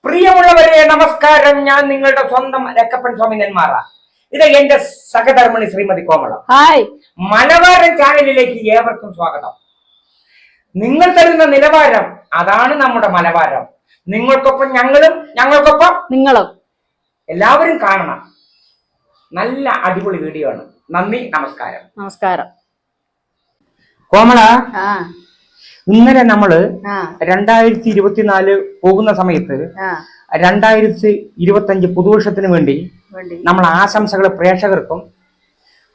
പ്രിയമുള്ളവരെ നമസ്കാരം. ഞാൻ നിങ്ങളുടെ സ്വന്തം രക്കപ്പൻ സ്വാമിനന്മാറ. ഇത് എന്റെ സഹധർമ്മിണി ശ്രീമതി കോമള. ഹായ്, മലബാരൻ ചാനലിലേക്ക് ഏവർക്കും സ്വാഗതം. നിങ്ങൾ തരുന്ന നിലവാരം, അതാണ് നമ്മുടെ മലബാരം. നിങ്ങൾക്കൊപ്പം ഞങ്ങളും, ഞങ്ങൾക്കൊപ്പം നിങ്ങളും. എല്ലാവരും കാണണം. നല്ല അടിപൊളി വീഡിയോ ആണ്. നന്ദി, നമസ്കാരം. നമസ്കാരം. കോമള, ഇന്നലെ നമ്മള് 2024 പോകുന്ന സമയത്ത് 2025 പുതുവർഷത്തിന് വേണ്ടി നമ്മൾ ആശംസകൾ പ്രേക്ഷകർക്കും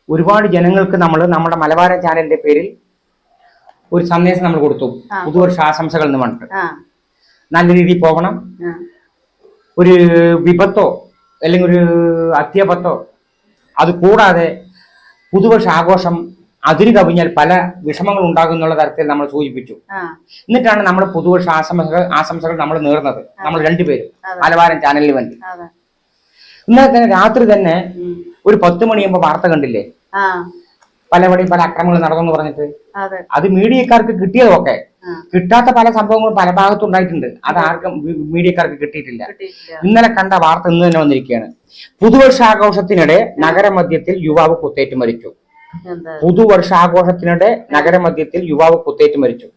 ഒരുപാട് ജനങ്ങൾക്ക് നമ്മൾ നമ്മുടെ മലബാരൻ ചാനലിന്റെ പേരിൽ ഒരു സന്ദേശം നമ്മൾ കൊടുത്തു. പുതുവർഷ ആശംസകൾ എന്ന് പറഞ്ഞിട്ട് നല്ല രീതിയിൽ പോകണം. ഒരു വിപത്തോ അല്ലെങ്കിൽ ഒരു അത്യാപത്തോ അത് കൂടാതെ പുതുവർഷ ആഘോഷം അതിര് കവിഞ്ഞാൽ പല വിഷമങ്ങൾ ഉണ്ടാകും എന്നുള്ള തരത്തിൽ നമ്മൾ സൂചിപ്പിച്ചു. എന്നിട്ടാണ് നമ്മൾ പുതുവർഷ ആശംസകൾ നമ്മൾ നേർന്നത്, നമ്മൾ രണ്ടുപേരും മലബാരൻ ചാനലിന് വേണ്ടി. ഇന്നലെ തന്നെ രാത്രി തന്നെ ഒരു 10 മണിയാകുമ്പോ വാർത്ത കണ്ടില്ലേ, പലവിടെയും പല അക്രമങ്ങൾ നടന്നു പറഞ്ഞിട്ട്. അത് മീഡിയക്കാർക്ക് കിട്ടിയതൊക്കെ, കിട്ടാത്ത പല സംഭവങ്ങളും പല ഭാഗത്തും ഉണ്ടായിട്ടുണ്ട്. അത് ആർക്കും മീഡിയക്കാർക്ക് കിട്ടിയിട്ടില്ല. ഇന്നലെ കണ്ട വാർത്ത ഇന്ന് തന്നെ വന്നിരിക്കുകയാണ്. പുതുവർഷാഘോഷത്തിനിടെ നഗരമധ്യത്തിൽ യുവാവ് കുത്തേറ്റ് മരിച്ചു. പുതുവർഷാഘോഷത്തിനിടെ നഗരമധ്യത്തിൽ യുവാവ് കുത്തേറ്റ് മരിച്ചു.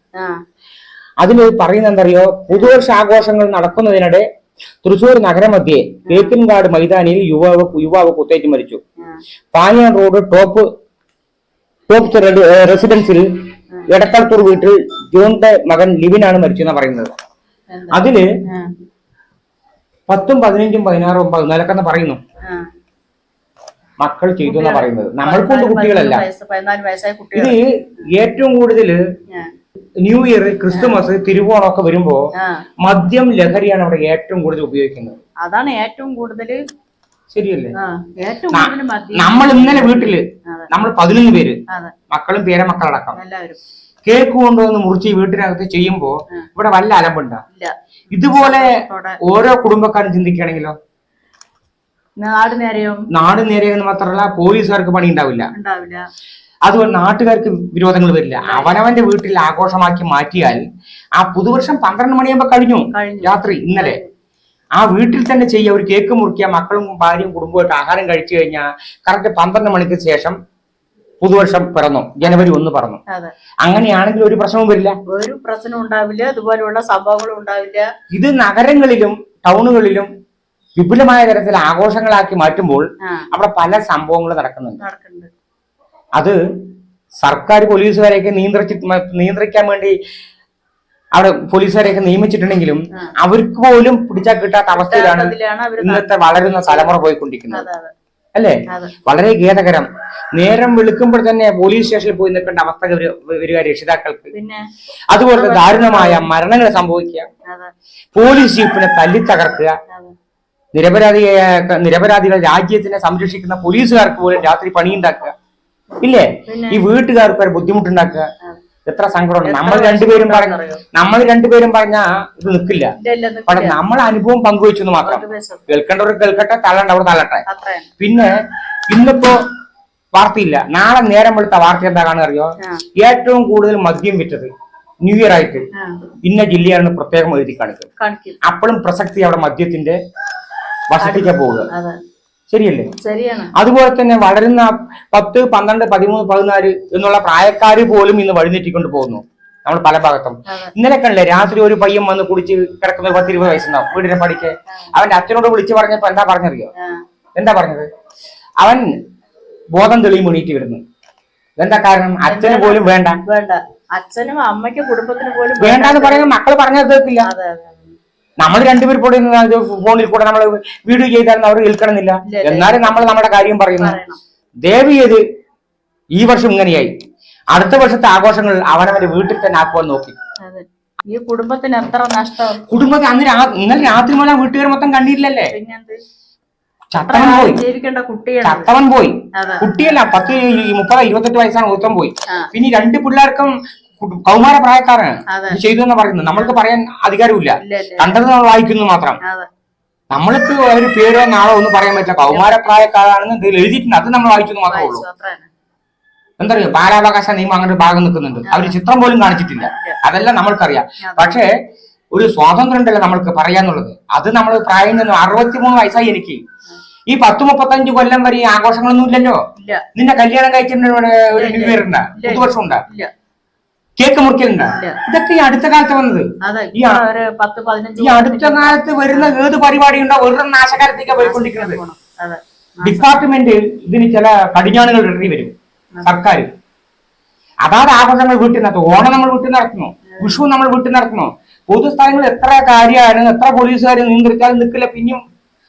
അതിൽ പറയുന്നത് എന്തറിയോ, പുതുവർഷാഘോഷങ്ങൾ നടക്കുന്നതിനിടെ തൃശൂർ നഗരമധ്യേ തേക്കിൻകാട് മൈതാനിയിൽ യുവാവ് കുത്തേറ്റ് മരിച്ചു. പാനിയാൻ റോഡ് ടോപ്പ് റെസിഡൻസിൽ എടക്കളത്തൂർ വീട്ടിൽ ജോണിന്റെ മകൻ ലിവിനാണ് മരിച്ചെന്നാണ് പറയുന്നത്. അതില് 10, 15, 16, 14 പറയുന്നു മക്കൾ ചെയ്തു എന്നാ പറയുന്നത്. നമ്മൾക്കൊണ്ട് കുട്ടികളല്ല. ഇത് ഏറ്റവും കൂടുതൽ ന്യൂ ഇയർ, ക്രിസ്തുമസ്, തിരുവോണമൊക്കെ വരുമ്പോ മദ്യം, ലഹരിയാണ് അവിടെ ഏറ്റവും കൂടുതൽ ഉപയോഗിക്കുന്നത്. അതാണ് ഏറ്റവും കൂടുതൽ. ശരിയല്ലേ? നമ്മൾ ഇന്നലെ വീട്ടില് നമ്മൾ 11 പേര്, മക്കളും പേരമക്കളടക്കം, കേക്ക് കൊണ്ടുവന്ന് മുറിച്ച് വീട്ടിനകത്ത് ചെയ്യുമ്പോ ഇവിടെ വല്ല അലമ്പുണ്ടാ? ഇതുപോലെ ഓരോ കുടുംബക്കാരും ചിന്തിക്കുകയാണെങ്കിലോ, നാട് നേരെയെന്ന് മാത്രമല്ല പോലീസുകാർക്ക് പണി ഉണ്ടാവില്ല. അതുപോലെ നാട്ടുകാർക്ക് വിരോധങ്ങൾ വരില്ല. അവനവന്റെ വീട്ടിൽ ആഘോഷമാക്കി മാറ്റിയാൽ ആ പുതുവർഷം 12 മണിയാകുമ്പോ കഴിഞ്ഞു രാത്രി. ഇന്നലെ ആ വീട്ടിൽ തന്നെ ചെയ്യുക, ഒരു കേക്ക് മുറിക്കുക, മക്കളും ഭാര്യയും കുടുംബമായിട്ട് ആഹാരം കഴിച്ചു കഴിഞ്ഞാൽ കറക്റ്റ് 12 മണിക്ക് ശേഷം പുതുവർഷം പിറന്നു, ജനുവരി 1 പിറന്നു. അങ്ങനെയാണെങ്കിൽ ഒരു പ്രശ്നവും വരില്ല, ഒരു പ്രശ്നം ഉണ്ടാവില്ല, അതുപോലെയുള്ള സംഭവങ്ങളും ഉണ്ടാവില്ല. ഇത് നഗരങ്ങളിലും ടൗണുകളിലും വിപുലമായ തരത്തിൽ ആഘോഷങ്ങളാക്കി മാറ്റുമ്പോൾ അവിടെ പല സംഭവങ്ങളും നടക്കുന്നുണ്ട്. അത് സർക്കാർ പോലീസുകാരെയൊക്കെ നിയന്ത്രിക്കാൻ വേണ്ടി അവിടെ പോലീസുകാരെയൊക്കെ നിയമിച്ചിട്ടുണ്ടെങ്കിലും അവർക്ക് പോലും പിടിച്ചാൽ കിട്ടാത്ത അവസ്ഥയിലാണ് ഇന്നത്തെ വളരുന്ന തലമുറ പോയിക്കൊണ്ടിരിക്കുന്നത്. അല്ലേ? വളരെ ഖേദകരം. നേരം വെളുക്കുമ്പോൾ തന്നെ പോലീസ് സ്റ്റേഷനിൽ പോയി നിൽക്കേണ്ട അവസ്ഥ വരിക രക്ഷിതാക്കൾക്ക്. അതുപോലെ ദാരുണമായ മരണങ്ങൾ സംഭവിക്കുക, പോലീസ് ജീപ്പിനെ തല്ലി തകർക്കുക, നിരപരാധികൾ രാജ്യത്തിനെ സംരക്ഷിക്കുന്ന പോലീസുകാർക്ക് പോലും രാത്രി പണിയുണ്ടാക്കുക. ഇല്ലേ? ഈ വീട്ടുകാർക്ക് വരെ ബുദ്ധിമുട്ടുണ്ടാക്കുക. എത്ര സങ്കടമുണ്ട്. നമ്മൾ രണ്ടുപേരും പറഞ്ഞാ ഇത് നിൽക്കില്ല. പക്ഷെ നമ്മൾ അനുഭവം പങ്കുവെച്ചു എന്ന് മാത്രം. കേൾക്കേണ്ടവർ കേൾക്കട്ടെ, തള്ളേണ്ടവർ തള്ളട്ടെ. പിന്നെ ഇന്നിപ്പോ വാർത്തയില്ല, നാളെ നേരം വെളുത്ത വാർത്ത എന്താ കാണുക അറിയോ? ഏറ്റവും കൂടുതൽ മദ്യം വിറ്റത് ന്യൂ ഇയർ ആയിട്ട് ഇന്ന ജില്ലയാണെന്ന് പ്രത്യേകം എഴുതി കാണിക്കും. അപ്പോഴും പ്രസക്തി അവിടെ മദ്യത്തിന്റെ വശത്തേക്ക് പോവുക. ശരിയല്ലേ? അതുപോലെ തന്നെ വളരുന്ന 10, 12, 13, 14 എന്നുള്ള പ്രായക്കാര് പോലും ഇന്ന് വഴിതെറ്റിക്കൊണ്ട് പോകുന്നു നമ്മൾ പല ഭാഗത്തും. ഇന്നലെ കണ്ടില്ലേ, രാത്രി ഒരു പയ്യൻ വന്ന് കുടിച്ച് കിടക്കുന്ന 10, 20 വയസ്സുണ്ടാവും, വീടിനെ പഠിക്കെ. അവന്റെ അച്ഛനോട് വിളിച്ചു പറഞ്ഞപ്പോ എന്താ പറഞ്ഞത്? അവൻ ബോധം തെളിയും എണീറ്റ് വരുന്നു. എന്താ കാരണം? അച്ഛന് പോലും വേണ്ട, അച്ഛനും അമ്മയ്ക്കും കുടുംബത്തിന് പോലും വേണ്ടെന്ന് പറയുന്നത് മക്കൾ പറഞ്ഞത് കേൾക്കില്ല. നമ്മൾ രണ്ടുപേർ കൂടെ ഫോണിൽ കൂടെ നമ്മൾ വീഡിയോ ചെയ്താലും അവർ കേൾക്കണമെന്നില്ല. എന്നാലും നമ്മൾ നമ്മുടെ കാര്യം പറയുന്നു. ദേവി ചെയ്ത് ഈ വർഷം ഇങ്ങനെയായി, അടുത്ത വർഷത്തെ ആഘോഷങ്ങൾ അവനവന്റെ വീട്ടിൽ തന്നെ ആക്കുവാൻ നോക്കി. ഈ കുടുംബത്തിന് എത്ര നഷ്ടം. ഇന്നലെ രാത്രി മുതൽ വീട്ടുകാർ മൊത്തം കണ്ടില്ലല്ലേ? ചത്തവൻ പോയി. കുട്ടിയല്ല, 10, 30, 28 വയസ്സാണ് ഒരുത്തൻ പോയി. പിന്നെ 2 പിള്ളേർക്കും കൗമാര പ്രായക്കാരാണ് ചെയ്തു എന്ന് പറയുന്നത്. നമ്മൾക്ക് പറയാൻ അധികാരമില്ല, കണ്ടത് നമ്മൾ വായിക്കുന്നു മാത്രം. നമ്മൾക്ക് ഒരു പേരോ നാളോ ഒന്നും പറയാൻ പറ്റില്ല. കൗമാര പ്രായക്കാരാണെന്ന് എഴുതിയിട്ടുണ്ട്, അത് നമ്മൾ വായിച്ചു മാത്രമേ ഉള്ളൂ. എന്താ പറയുക, ബാലാവകാശ നിയമം അങ്ങനെ ഭാഗം നിൽക്കുന്നുണ്ട്. അവർ ചിത്രം പോലും കാണിച്ചിട്ടില്ല, അതെല്ലാം നമ്മൾക്കറിയാം. പക്ഷേ ഒരു സ്വാതന്ത്ര്യം ഉണ്ടല്ലോ നമ്മൾക്ക് പറയാന്നുള്ളത്. അത് നമ്മൾ പ്രായം ചെന്നു 63 വയസ്സായി എനിക്ക്. ഈ 10-35 കൊല്ലം വരെ ഈ ആഘോഷങ്ങളൊന്നും ഇല്ലല്ലോ. ഇല്ല. നിന്റെ കല്യാണം കഴിച്ചിട്ട് ഒരു ന്യൂ ഇയർ ഉണ്ടാ, പുതുവർഷം ഉണ്ടാ, ഇല്ല. കേക്ക് മുറിക്കലുണ്ടാ? ഇതൊക്കെ ഈ അടുത്ത കാലത്ത് വന്നത്. അതെ, ഈ ഒരു 10-15 ഈ അടുത്ത കാലത്ത് വരുന്ന ഏത് പരിപാടി ഉണ്ടോ വെറുതെ നാശകാലത്തേക്ക് പോയിക്കൊണ്ടിരിക്കുന്നത്. അതെ. ഡിപ്പാർട്ട്മെന്റ് ഇതിന് ചില കടിഞ്ഞാണുകൾ ഇറങ്ങി വരും. സർക്കാർ അതാത് ആഘോഷങ്ങൾ വീട്ടിൽ നടത്തും. ഓണം നമ്മൾ വീട്ടിൽ നടത്തുന്നു, വിഷു നമ്മൾ വീട്ടിൽ നടത്തുന്നു. പൊതുസ്ഥലങ്ങളിൽ എത്ര കാര്യമാണ്, എത്ര പോലീസുകാർ നിയന്ത്രിച്ചാലും നിൽക്കില്ല, പിന്നെയും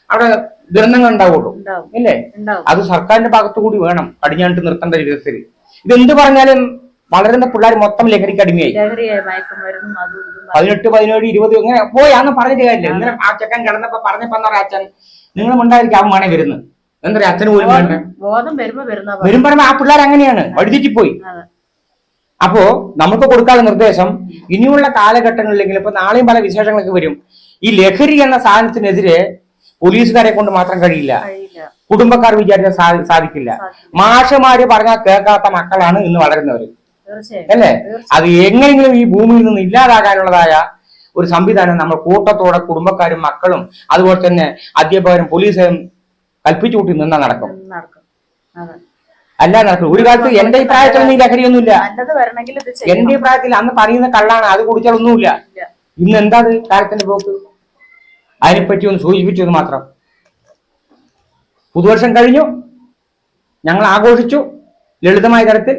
അവിടെ ദുരന്തങ്ങൾ ഉണ്ടാവുള്ളൂ, ഇല്ലേ? അത് സർക്കാരിന്റെ ഭാഗത്തു കൂടി വേണം കടിഞ്ഞാണിട്ട് നിർത്തേണ്ട വിധത്തിൽ. ഇതെന്ത് പറഞ്ഞാലും വളരുന്ന പിള്ളേർ മൊത്തം ലഹരിക്ക് അടിമയായി. 18, 17, 20 ഇങ്ങനെ പോയി അന്ന് പറഞ്ഞിട്ട് കാര്യമില്ല. ഇങ്ങനെ ആ ചെക്കൻ കിടന്നപ്പോ പറഞ്ഞപ്പോ അച്ഛൻ നിങ്ങൾ ഉണ്ടായിരിക്കും അവൻ വേണേ വരുന്നു. എന്താ പറയാ, അച്ഛന് പോലും വേണ്ട. വരുമ്പോ ആ പിള്ളേർ അങ്ങനെയാണ് വഴിതെറ്റിപ്പോയി. അപ്പോ നമുക്ക് കൊടുക്കാനുള്ള നിർദ്ദേശം, ഇനിയുള്ള കാലഘട്ടങ്ങളിലെങ്കിലും ഇപ്പൊ നാളെയും പല വിശേഷങ്ങളൊക്കെ വരും. ഈ ലഹരി എന്ന സാധനത്തിനെതിരെ പോലീസുകാരെ കൊണ്ട് മാത്രം കഴിയില്ല, കുടുംബക്കാർ വിചാരിച്ചാൽ സാധിക്കില്ല. മാഷമാര് പറഞ്ഞാൽ കേൾക്കാത്ത മക്കളാണ് ഇന്ന് വളരുന്നവര്, അല്ലേ? അത് എങ്ങനെയെങ്കിലും ഈ ഭൂമിയിൽ നിന്ന് ഇല്ലാതാകാനുള്ളതായ ഒരു സംവിധാനം നമ്മൾ കൂട്ടത്തോടെ കുടുംബക്കാരും മക്കളും അതുപോലെ തന്നെ അധ്യാപകരും പോലീസുകാരും കൽപ്പിച്ചു കൂട്ടി നിന്നാ നടക്കും. അല്ല നടക്കും. ഒരു കാലത്ത് എന്റെ ഈ പ്രായത്തിലൊന്നും ഈ ലഹരിയൊന്നുമില്ല. എന്റെ ഈ പ്രായത്തിൽ അന്ന് പറയുന്ന കള്ളാണ്, അത് കുടിച്ചാലൊന്നുമില്ല. ഇന്ന് എന്താ കാലത്തിന്റെ പോക്ക്? അതിനെപ്പറ്റി ഒന്ന് സൂചിപ്പിച്ചത് മാത്രം. പുതുവർഷം കഴിഞ്ഞു, ഞങ്ങൾ ആഘോഷിച്ചു ലളിതമായ തരത്തിൽ.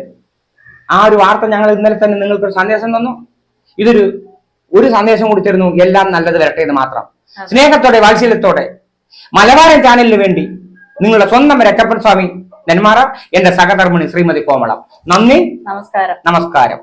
ആ ഒരു വാർത്ത ഞങ്ങൾ ഇന്നലെ തന്നെ നിങ്ങൾക്കൊരു സന്ദേശം തന്നു. ഒരു സന്ദേശം കൂടി തരുന്നു, എല്ലാം നല്ലത് വരട്ടെ എന്ന് മാത്രം. സ്നേഹത്തോടെ വാത്സല്യത്തോടെ മലബാരൻ ചാനലിന് വേണ്ടി നിങ്ങളുടെ സ്വന്തം രക്കപ്പൻ സ്വാമി നെന്മാറ, എന്റെ സഹധർമ്മിണി ശ്രീമതി കോമളം. നന്ദി, നമസ്കാരം.